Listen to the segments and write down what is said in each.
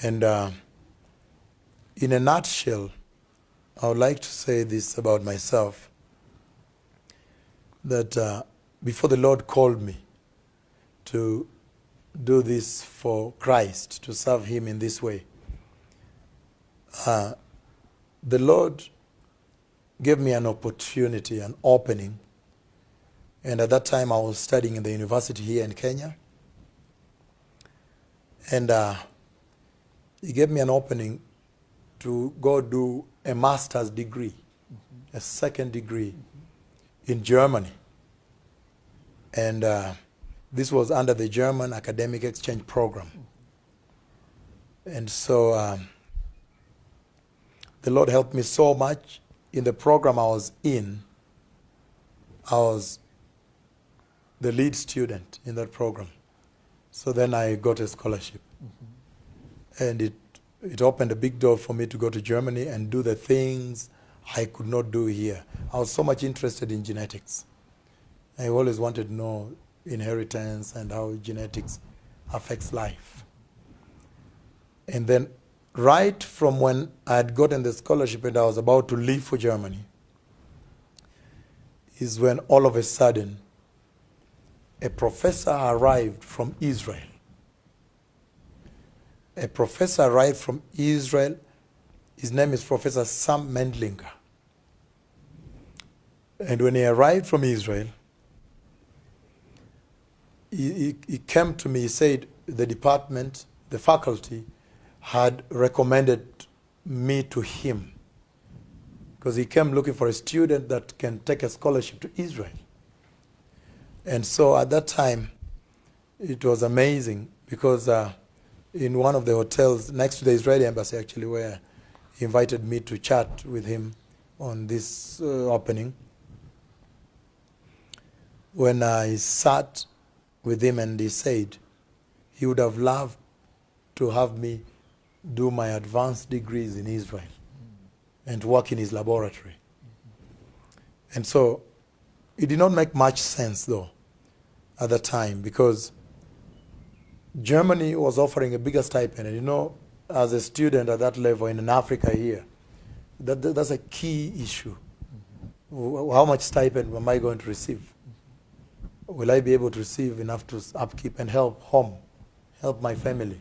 And in a nutshell, I would like to say this about myself, that before the Lord called me to do this for Christ, to serve Him in this way, the Lord gave me an opportunity, an opening. And at that time, I was studying in the university here in Kenya. And He gave me an opening to go do a master's degree, a second degree in Germany. And this was under the German Academic Exchange Program. And so the Lord helped me so much. In the program I was in, I was the lead student in that program. So then I got a scholarship. And it opened a big door for me to go to Germany and do the things I could not do here. I was so much interested in genetics. I always wanted to know inheritance and how genetics affects life. And then right from when I had gotten the scholarship and I was about to leave for Germany is when all of a sudden a professor arrived from Israel. A professor arrived from Israel. His name is Professor Sam Mendlinger. And when he arrived from Israel, he came to me, he said the department, the faculty, had recommended me to him because he came looking for a student that can take a scholarship to Israel. And so at that time, it was amazing because in one of the hotels next to the Israeli embassy, actually, where he invited me to chat with him on this opening, when I sat with him and he said he would have loved to have me do my advanced degrees in Israel and work in his laboratory. And so it did not make much sense, though, at the time, because Germany was offering a bigger stipend. And you know, as a student at that level in Africa here, that's a key issue. How much stipend am I going to receive? Will I be able to receive enough to upkeep and help home, help my family?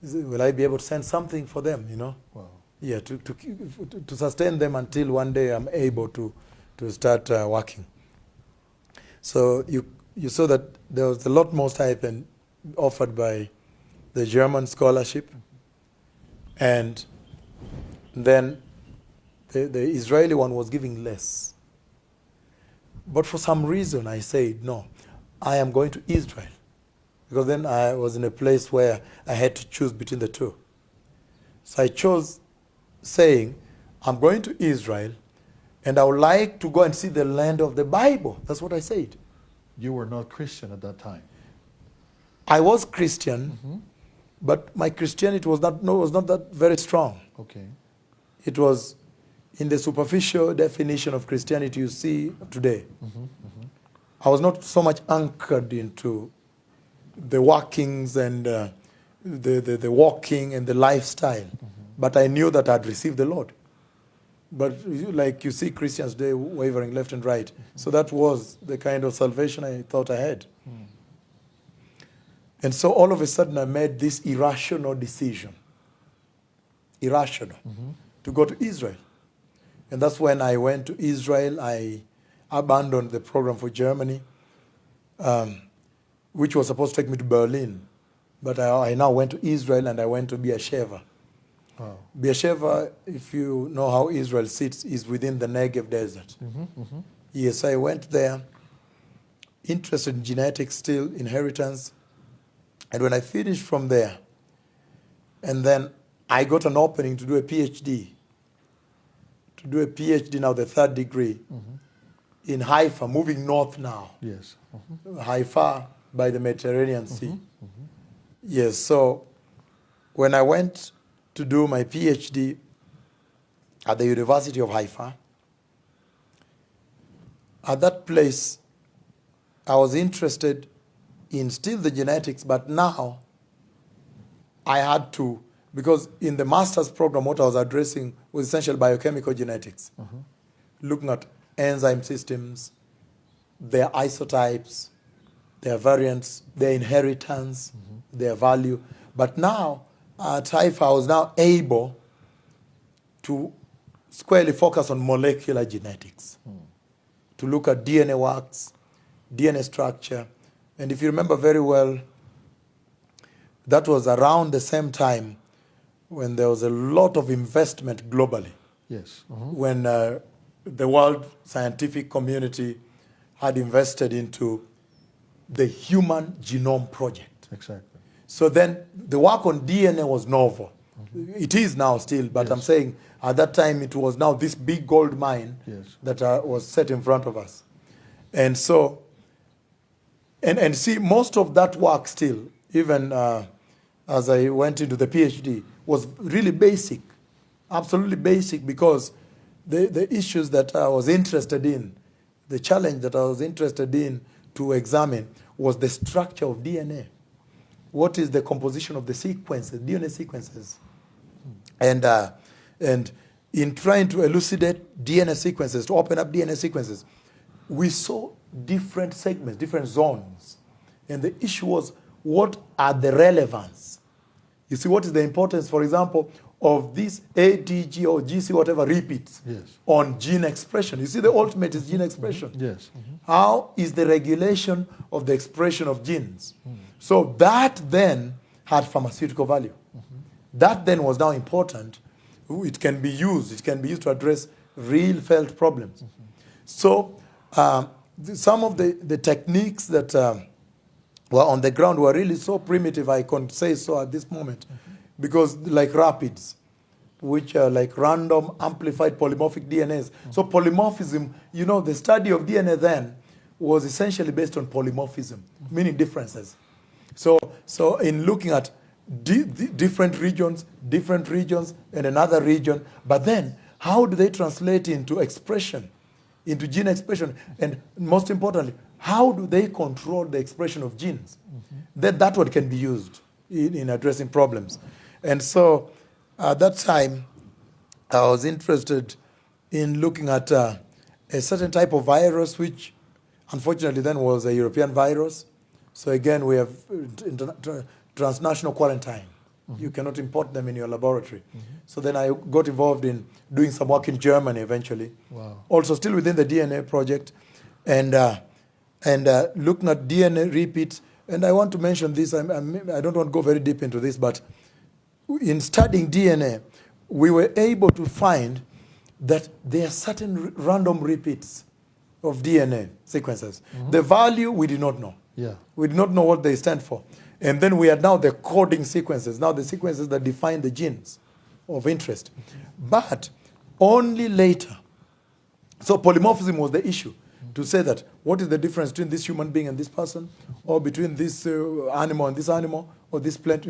Will I be able to send something for them, you know? Wow. Yeah, to sustain them until one day I'm able to start working. So you saw that there was a lot more stipend offered by the German scholarship, and then the Israeli one was giving less. But for some reason I said, no, I am going to Israel. Because then I was in a place where I had to choose between the two. So I chose saying, I'm going to Israel, and I would like to go and see the land of the Bible. That's what I said. You were not Christian at that time. I was Christian, but my Christianity was not that very strong. Okay. It was in the superficial definition of Christianity you see today. I was not so much anchored into the workings and the walking and the lifestyle. But I knew that I'd received the Lord. But like you see Christians today wavering left and right. So that was the kind of salvation I thought I had. And so all of a sudden I made this irrational decision. Irrational. To go to Israel. And that's when I went to Israel. I abandoned the program for Germany, which was supposed to take me to Berlin. But I now went to Israel and I went to Beersheba. Wow. Beersheba, if you know how Israel sits, is within the Negev desert. Yes, I went there, interested in genetics still, inheritance. And when I finished from there, and then I got an opening to do a PhD. To do a PhD now, the third degree, in Haifa, moving north now. Yes. Haifa by the Mediterranean Sea. Yes, so when I went to do my PhD at the University of Haifa, at that place, I was interested in still the genetics, but now I had to, because in the master's program, what I was addressing was essentially biochemical genetics, looking at enzyme systems, their isotypes, their variants, their inheritance, their value. But now, at Haifa, I was now able to squarely focus on molecular genetics, to look at DNA works, DNA structure. And if you remember very well, that was around the same time when there was a lot of investment globally, Yes. when the world scientific community had invested into the Human Genome Project. Exactly. So then the work on DNA was novel. It is now still, but Yes. I'm saying at that time it was now this big gold mine Yes. that was set in front of us. And so, and see, most of that work still, even as I went into the PhD, was really basic, absolutely basic, because the issues that I was interested in, the challenge that I was interested in to examine was the structure of DNA. What is the composition of the sequences, DNA sequences? And in trying to elucidate DNA sequences, to open up DNA sequences, we saw different segments, different zones. And the issue was, what are the relevance? You see, what is the importance, for example, of this ATG or GC, whatever, repeats Yes. on gene expression? You see, the ultimate is gene expression. Yes. How is the regulation of the expression of genes? So that then had pharmaceutical value. That then was now important. It can be used to address real felt problems. So some of the techniques that were on the ground were really so primitive, I can't say so at this moment, because like rapids, which are like random amplified polymorphic DNAs. So polymorphism, you know, the study of DNA then was essentially based on polymorphism, meaning differences. So in looking at different regions, and another region, but then how do they translate into expression, into gene expression, and most importantly, how do they control the expression of genes? That's what can be used in addressing problems. And so at that time, I was interested in looking at a certain type of virus, which unfortunately then was a European virus. So again, we have transnational quarantine. You cannot import them in your laboratory. So then I got involved in doing some work in Germany eventually. Wow. Also still within the DNA project, and looking at DNA repeats. And I want to mention this, I don't want to go very deep into this, but in studying DNA, we were able to find that there are certain random repeats of DNA sequences. The value we did not know. Yeah. We did not know what they stand for. And then we had now the coding sequences, now the sequences that define the genes of interest. But only later. So polymorphism was the issue, to say that what is the difference between this human being and this person, or between this animal and this animal, or this plant,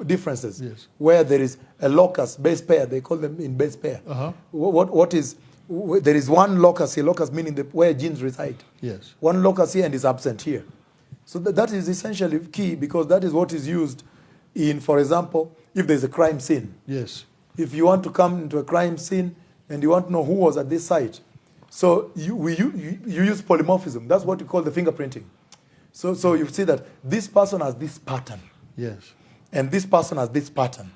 differences. Yes. Where there is a locus, base pair, they call them in base pair. There is one locus here, locus meaning where genes reside. Yes. One locus here and is absent here. So that is essentially key, because that is what is used in, for example, if there's a crime scene. Yes. If you want to come into a crime scene and you want to know who was at this site, so you use polymorphism. That's what you call the fingerprinting. So you see that this person has this pattern, Yes. and this person has this pattern.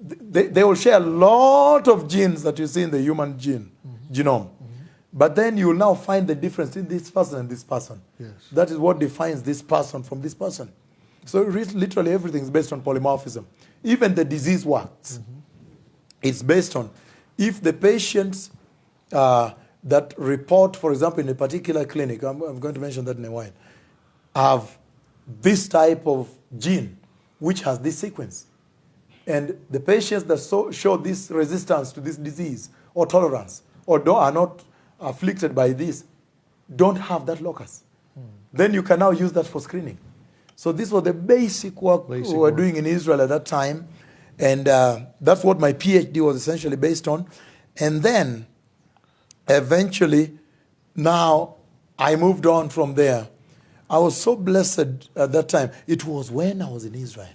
They will share a lot of genes that you see in the human genome. But then you will now find the difference in this person and this person. Yes. That is what defines this person from this person. So literally everything is based on polymorphism. Even the disease works. It's based on, if the patients that report, for example, in a particular clinic, I'm going to mention that in a while, have this type of gene, which has this sequence. And the patients that show this resistance to this disease, or tolerance, or are not afflicted by this, don't have that locus. Then you can now use that for screening. So this was the basic work we were doing in Israel at that time. And that's what my PhD was essentially based on. And then eventually, now I moved on from there. I was so blessed at that time. It was when I was in Israel.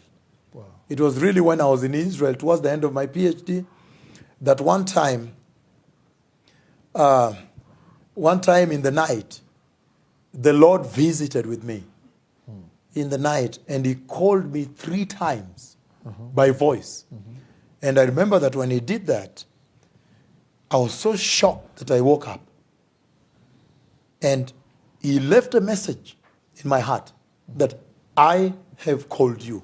Wow. It was really when I was in Israel, towards the end of my PhD, that one time in the night, the Lord visited with me in the night, and he called me 3 times by voice. And I remember that when he did that, I was so shocked that I woke up. And he left a message in my heart that I have called you.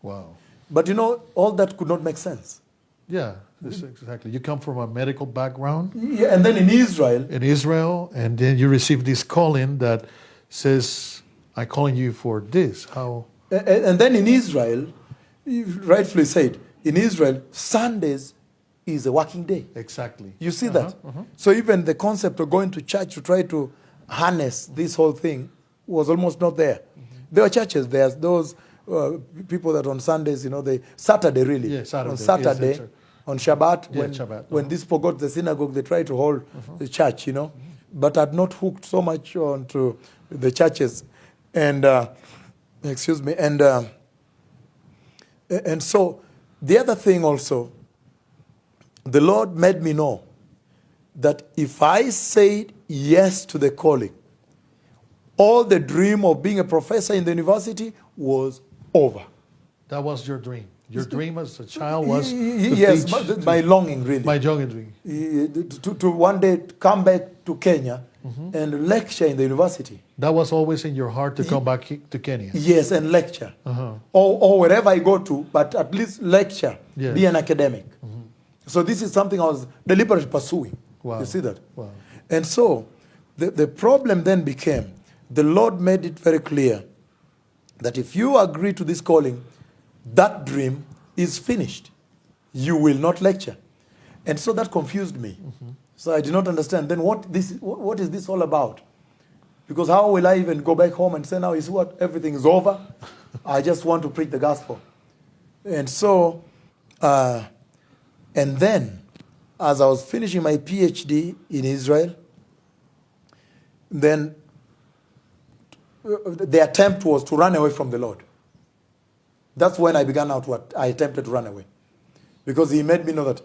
Wow. But you know, all that could not make sense. Yeah, that's exactly. You come from a medical background Yeah, and then in Israel, and then you receive this calling that says, I'm calling you for this. How? and then in Israel, you rightfully said, in Israel, Sundays is a working day. Exactly. You see that? So even the concept of going to church to try to harness this whole thing was almost not there. There were churches, there's those people that on Sundays, you know, Saturday really. Yeah, Saturday. On Saturday, Yes, on Shabbat, Yeah, when, Shabbat, when these people go to the synagogue, they try to hold the church, you know, but had not hooked so much onto the churches. And, excuse me, and so the other thing also, the Lord made me know that if I said yes to the calling, all the dream of being a professor in the university was over. That was your dream. Your dream as a child was to Yes, teach, my longing really. my young dream. To one day come back to Kenya and lecture in the university. That was always in your heart to come back to Kenya. Yes, and lecture. Or wherever I go to, but at least lecture, Yes. be an academic. So this is something I was deliberately pursuing. Wow. You see that? Wow. And so the problem then became, the Lord made it very clear that if you agree to this calling, that dream is finished. You will not lecture. And so that confused me. So I did not understand. Then what is this all about? Because how will I even go back home and say, now is what, everything is over? I just want to preach the gospel. And so, and then, as I was finishing my PhD in Israel, then the attempt was to run away from the Lord. That's when I began out what I attempted to run away. Because he made me know that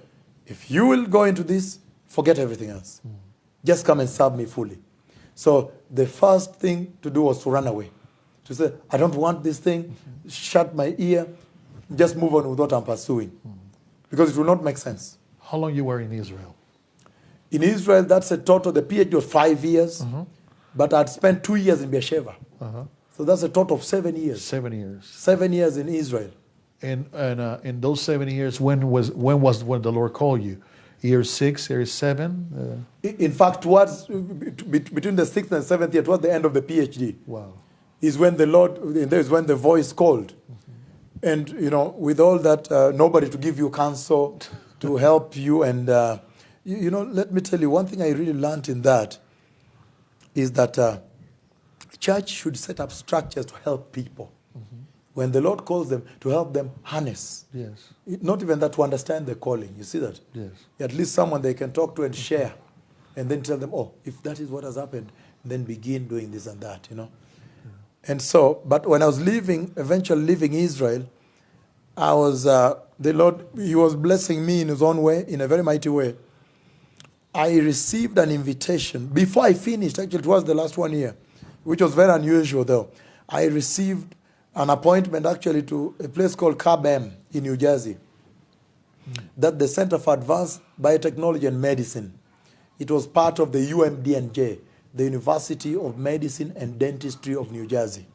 if you will go into this, forget everything else. Just come and serve me fully. So the first thing to do was to run away. To say, I don't want this thing, shut my ear, just move on with what I'm pursuing. Because it will not make sense. How long you were in Israel? In Israel, that's a total, the PhD was 5 years, but I'd spent 2 years in Beersheba. So that's a total of 7 years. 7 years. 7 years in Israel. And in those 7 years, when the Lord called you? Year 6, year 7? In fact, towards between the 6th and 7th year, towards the end of the PhD, Wow. is when the Lord, is when the voice called. And, you know, with all that, nobody to give you counsel, to help you. And, you know, let me tell you, one thing I really learned in that is that church should set up structures to help people. When the Lord calls them, to help them harness. Yes. Not even that, to understand the calling. You see that? Yes. At least someone they can talk to and share. And then tell them, oh, if that is what has happened, then begin doing this and that, you know. And so, but when I was eventually leaving Israel, I was, the Lord, he was blessing me in his own way, in a very mighty way. I received an invitation. Before I finished, actually it was the last 1 year, which was very unusual though. I received an appointment actually to a place called CABM in New Jersey. That's the Center for Advanced Biotechnology and Medicine. It was part of the UMDNJ, the University of Medicine and Dentistry of New Jersey.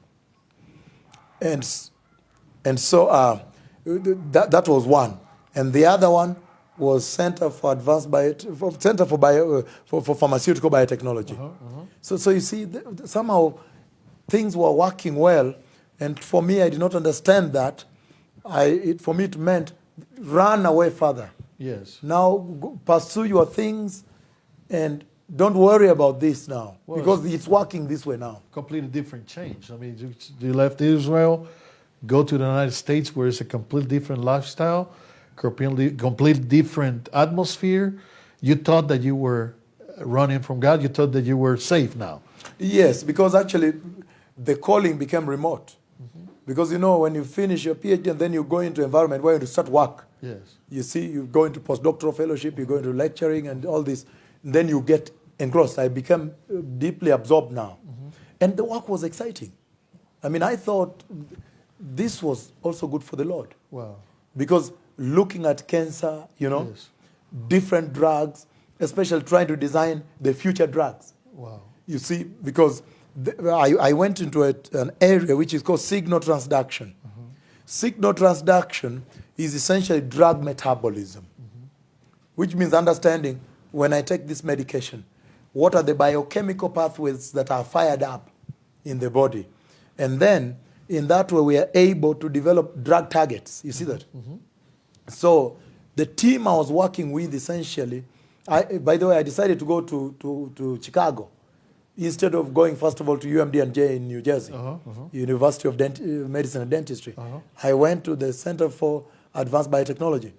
And so that was one. And the other one was Center for Advanced Center for Pharmaceutical Biotechnology. So you see, somehow things were working well. And for me, I did not understand that. For me, it meant run away further. Yes. Now pursue your things and don't worry about this now. Well, because it's working this way now. Completely different change. I mean, you left Israel, go to the United States where it's a completely different lifestyle, completely different atmosphere. You thought that you were running from God. You thought that you were safe now. Yes, because actually the calling became remote. Because when you finish your PhD and then you go into environment where you start work. Yes. You see, you go into postdoctoral fellowship, you go into lecturing and all this, and then you get engrossed. I became deeply absorbed now. And the work was exciting. I mean, I thought this was also good for the Lord. Wow. Because looking at cancer, Yes. different drugs, especially trying to design the future drugs. Wow. You see, because I went into an area which is called signal transduction. Signal transduction is essentially drug metabolism, which means understanding when I take this medication, what are the biochemical pathways that are fired up in the body. And then in that way, we are able to develop drug targets. You see that? So the team I was working with essentially, by the way, I decided to go to Chicago instead of going, first of all, to UMD&J in New Jersey, University of Medicine and Dentistry. I went to the Center for Advanced Biotechnology.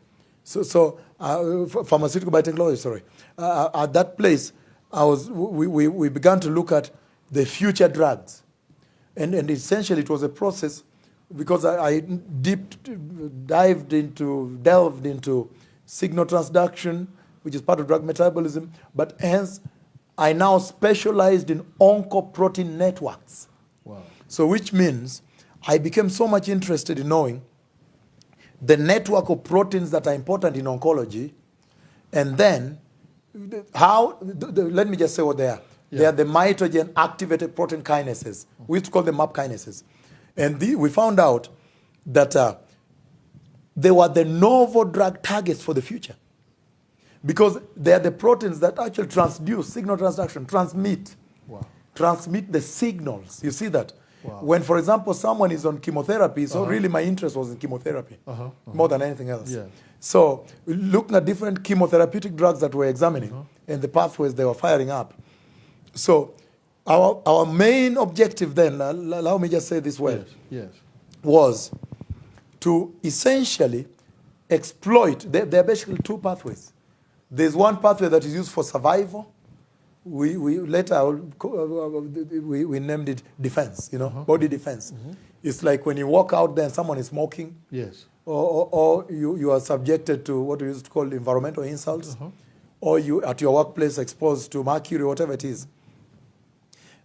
So pharmaceutical biotechnology, sorry. At that place, we began to look at the future drugs. And essentially it was a process because I delved into signal transduction, which is part of drug metabolism, but hence I now specialized in oncoprotein networks. Wow. So which means I became so much interested in knowing the network of proteins that are important in oncology, and then let me just say what they are. Yeah. They are the mitogen activated protein kinases. We used to call them MAP kinases. And we found out that they were the novel drug targets for the future. Because they are the proteins that actually transduce, signal transduction, transmit the signals. You see that? Wow. When, for example, someone is on chemotherapy, so really my interest was in chemotherapy more than anything else. Yeah. So looking at different chemotherapeutic drugs that we're examining and the pathways they were firing up. So our main objective then, allow me just say this way, Yes. was to essentially exploit, there are basically two pathways. There's one pathway that is used for survival. We later we named it defense, body defense. It's like when you walk out there and someone is smoking, Yes. or you are subjected to what we used to call environmental insults, or you at your workplace exposed to mercury, whatever it is.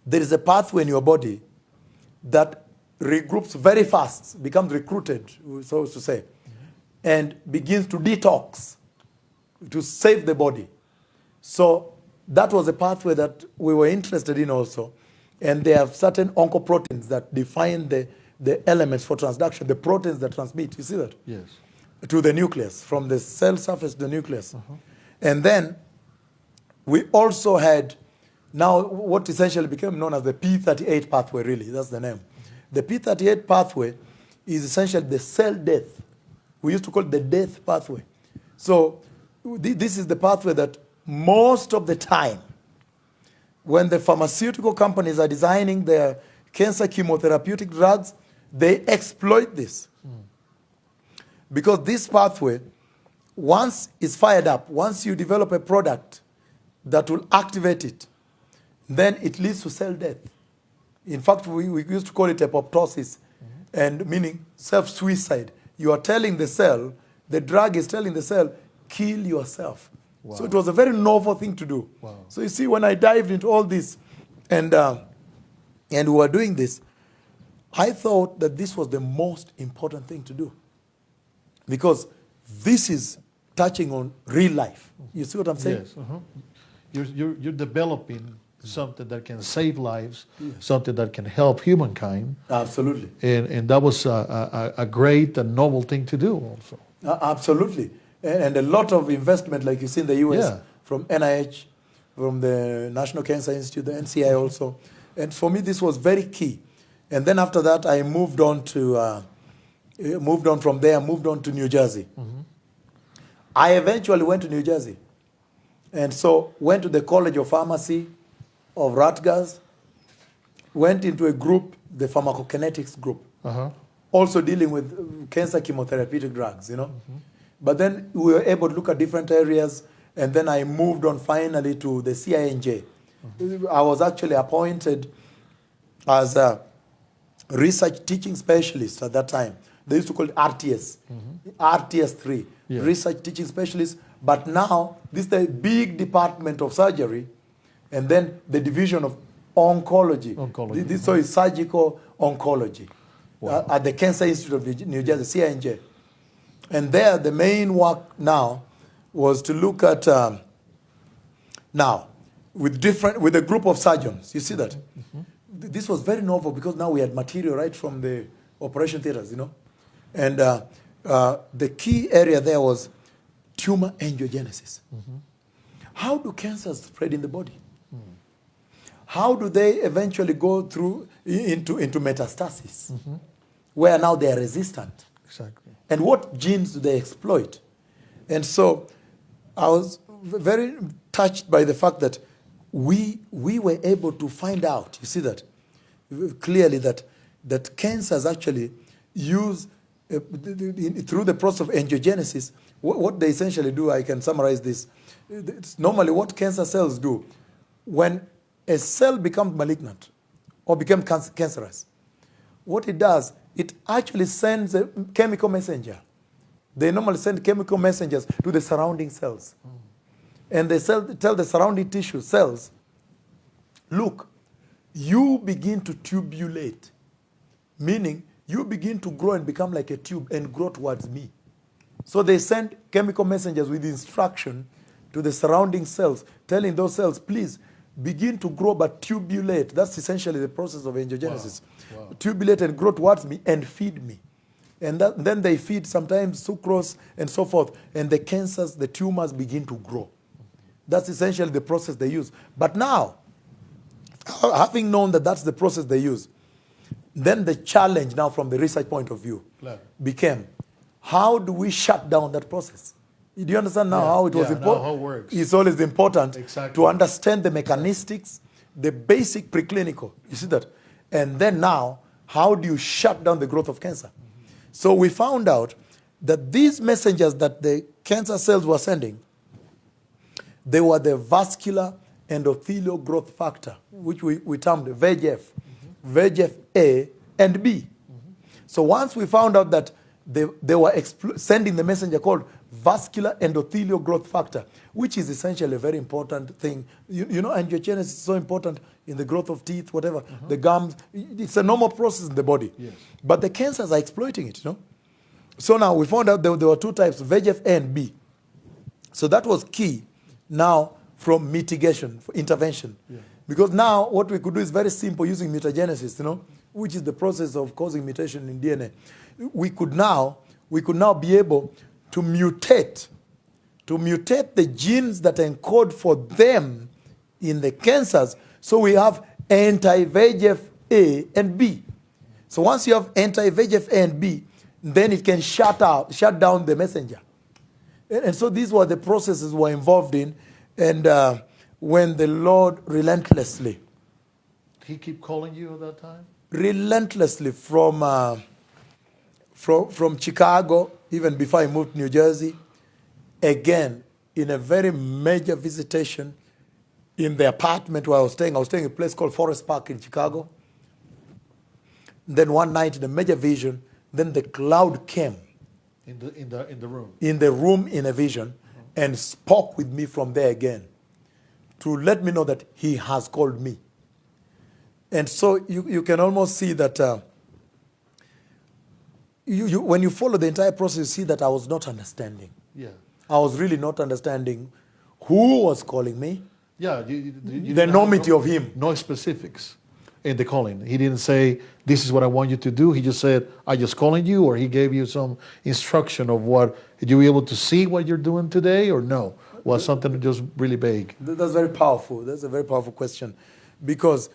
There is a pathway in your body that regroups very fast, becomes recruited, so to say, and begins to detox, to save the body. So that was a pathway that we were interested in also. And they have certain oncoproteins that define the elements for transduction, the proteins that transmit, you see that? Yes. To the nucleus, from the cell surface to the nucleus. And then we also had now what essentially became known as the P38 pathway, really, that's the name. The P38 pathway is essentially the cell death. We used to call it the death pathway. So this is the pathway that most of the time, when the pharmaceutical companies are designing their cancer chemotherapeutic drugs, they exploit this. Because this pathway, once it's fired up, once you develop a product that will activate it, then it leads to cell death. In fact, we used to call it apoptosis, and meaning self-suicide. You are telling the cell, the drug is telling the cell, kill yourself. Wow. So it was a very novel thing to do. Wow. So you see, when I dived into all this, and we were doing this, I thought that this was the most important thing to do. Because this is touching on real life. You see what I'm saying? Yes. You're developing something that can save lives, something that can help humankind. Absolutely. And that was a great and novel thing to do also. Absolutely. And a lot of investment, like you see in the US, from NIH, from the National Cancer Institute, the NCI also. And for me, this was very key. And then after that, I moved on from there, moved on to New Jersey. I eventually went to New Jersey. And so went to the College of Pharmacy of Rutgers, went into a group, the pharmacokinetics group, also dealing with cancer chemotherapeutic drugs, But then we were able to look at different areas, and then I moved on finally to the CINJ. I was actually appointed as research teaching specialists at that time. They used to call it RTS, RTS3, Yeah. research teaching specialists. But now, this is the big department of surgery, and then the division of oncology. Oncology. So it's surgical oncology Wow. at the Cancer Institute of New Jersey, CINJ. And there, the main work now was to look at, now, with a group of surgeons. You see that? This was very novel because now we had material right from the operation theaters, And the key area there was tumor angiogenesis. How do cancers spread in the body? How do they eventually go through into metastasis, where now they are resistant? Exactly. And what genes do they exploit? And so I was very touched by the fact that we were able to find out, you see that, clearly that cancers actually use, through the process of angiogenesis, what they essentially do, I can summarize this. It's normally what cancer cells do, when a cell becomes malignant or becomes cancerous, what it does, it actually sends a chemical messenger. They normally send chemical messengers to the surrounding cells. And they tell the surrounding tissue cells, look, you begin to tubulate, meaning you begin to grow and become like a tube and grow towards me. So they send chemical messengers with instruction to the surrounding cells, telling those cells, please begin to grow but tubulate. That's essentially the process of angiogenesis. Wow. Wow. Tubulate and grow towards me and feed me. And then they feed sometimes sucrose and so forth. And the cancers, the tumors begin to grow. That's essentially the process they use. But now, having known that that's the process they use, then the challenge now from the research point of view became, how do we shut down that process? Do you understand now how it was important? How it works. It's always important Exactly. to understand the mechanistics, the basic preclinical. You see that? And then now, how do you shut down the growth of cancer? So we found out that these messengers that the cancer cells were sending, they were the vascular endothelial growth factor, which we termed VEGF, VEGF A and B. So once we found out that they were sending the messenger called vascular endothelial growth factor, which is essentially a very important thing. You know, angiogenesis is so important in the growth of teeth, whatever, the gums. It's a normal process in the body. Yes. But the cancers are exploiting it, So now we found out there were two types, VEGF A and B. So that was key now from mitigation, for intervention. Yeah. Because now what we could do is very simple using mutagenesis, which is the process of causing mutation in DNA. We could now be able to mutate the genes that encode for them in the cancers. So we have anti-VEGF A and B. So once you have anti-VEGF A and B, then it can shut down the messenger. And so these were the processes we're involved in. And when the Lord relentlessly, He keep calling you at that time? relentlessly from Chicago, even before I moved to New Jersey, again, in a very major visitation in the apartment where I was staying in a place called Forest Park in Chicago. Then one night in a major vision, then the cloud came In the room. in the room in a vision and spoke with me from there again to let me know that He has called me. And so you can almost see that when you follow the entire process, you see that I was not understanding. Yeah. I was really not understanding who was calling me, Yeah. You the didn't have enormity of Him. no specifics in the calling. He didn't say, this is what I want you to do. He just said, I just calling you, or He gave you some instruction of what, did you be able to see what you're doing today, or no? Was something just really vague? That's very powerful. That's a very powerful question. Because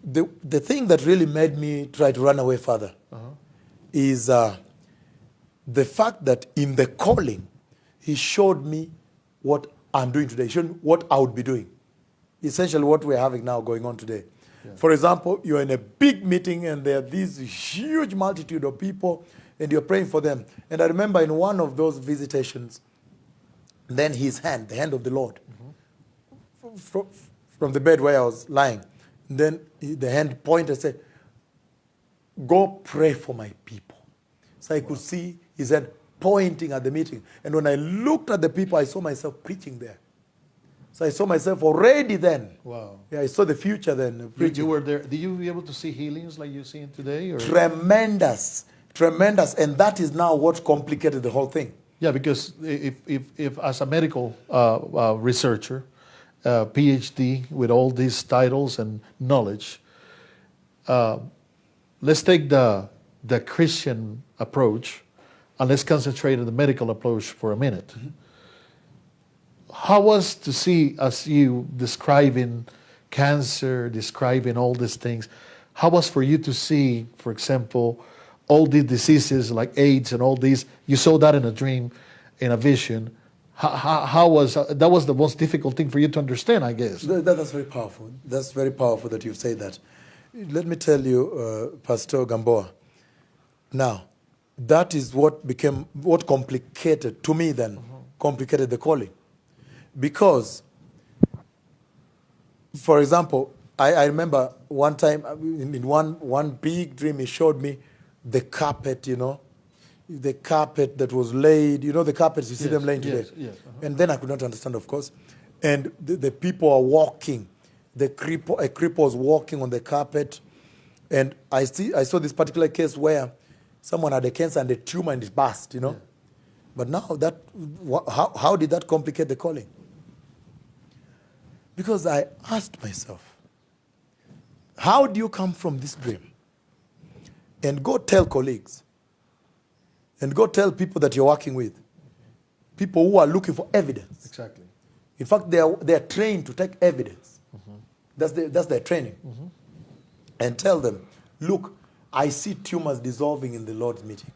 the thing that really made me try to run away further is the fact that in the calling, He showed me what I'm doing today. He showed me what I would be doing. Essentially what we're having now going on today. Yeah. For example, you're in a big meeting and there are this huge multitude of people and you're praying for them. And I remember in one of those visitations, then His hand, the hand of the Lord, from the bed where I was lying, then the hand pointed and said, go pray for my people. So I could see his head pointing at the meeting. And when I looked at the people, I saw myself preaching there. So I saw myself already then. Wow. Yeah, I saw the future then. You were there. Did you be able to see healings like you're seeing today? Or? Tremendous. Tremendous. And that is now what complicated the whole thing. Yeah, because if as a medical researcher, PhD with all these titles and knowledge, let's take the Christian approach and let's concentrate on the medical approach for a minute. Mm-hmm. How was to see, as you describing cancer, describing all these things, how was for you to see, for example, all these diseases like AIDS and all these, you saw that in a dream, in a vision. How was, that was the most difficult thing for you to understand, I guess. That's very powerful. That's very powerful that you say that. Let me tell you, Pastor Gamboa, now, that is what complicated, to me then, complicated the calling. Because, for example, I remember one time, in one big dream, he showed me the carpet, the carpet that was laid, the carpets, you see them laying today. Yes, And then I could not understand, of course. And the people are walking. A cripple was walking on the carpet. And I saw this particular case where someone had a cancer and a tumor and it burst, Yeah. But now how did that complicate the calling? Because I asked myself, how do you come from this dream and go tell colleagues and go tell people that you're working with, people who are looking for evidence? Exactly. In fact, they are trained to take evidence. Mm-hmm. That's their training. Mm-hmm. And tell them, look, I see tumors dissolving in the Lord's meeting.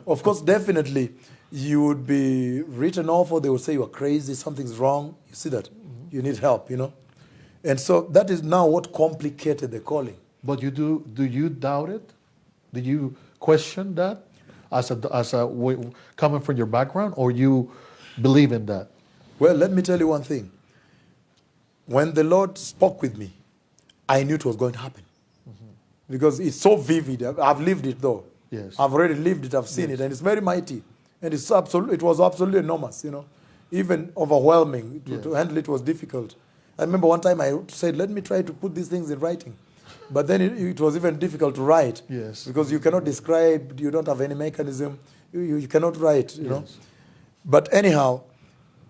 Of course, definitely, you would be written off, or they would say you are crazy, something's wrong. You see that? Mm-hmm. You need help, And so that is now what complicated the calling. But do you doubt it? Did you question that coming from your background, or you believe in that? Well, let me tell you one thing. When the Lord spoke with me, I knew it was going to happen. Mm-hmm. Because it's so vivid. I've lived it though. Yes. I've already lived it, I've seen it, and it's very mighty. And it was absolutely enormous, Even overwhelming. To handle it was difficult. I remember one time I said, let me try to put these things in writing. But then it was even difficult to write. Yes. Because you cannot describe, you don't have any mechanism, you cannot write, you know. But anyhow,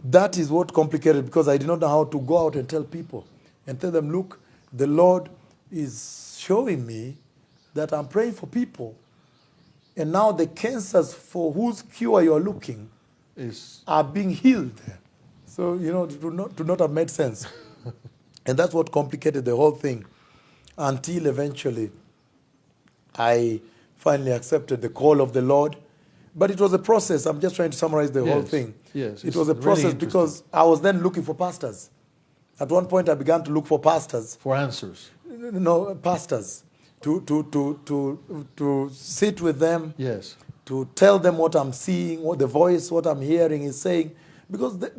that is what complicated, because I did not know how to go out and tell people and tell them, look, the Lord is showing me that I'm praying for people. And now the cancers for whose cure you are looking are being healed. So, it would not have made sense. And that's what complicated the whole thing, until eventually I finally accepted the call of the Lord. But it was a process. I'm just trying to summarize the whole thing. Yes, it was a process, really, because I was then looking for pastors. At one point I began to look for pastors. For answers? No, pastors. To sit with them. Yes. To tell them what I'm seeing, what I'm hearing is saying. Because the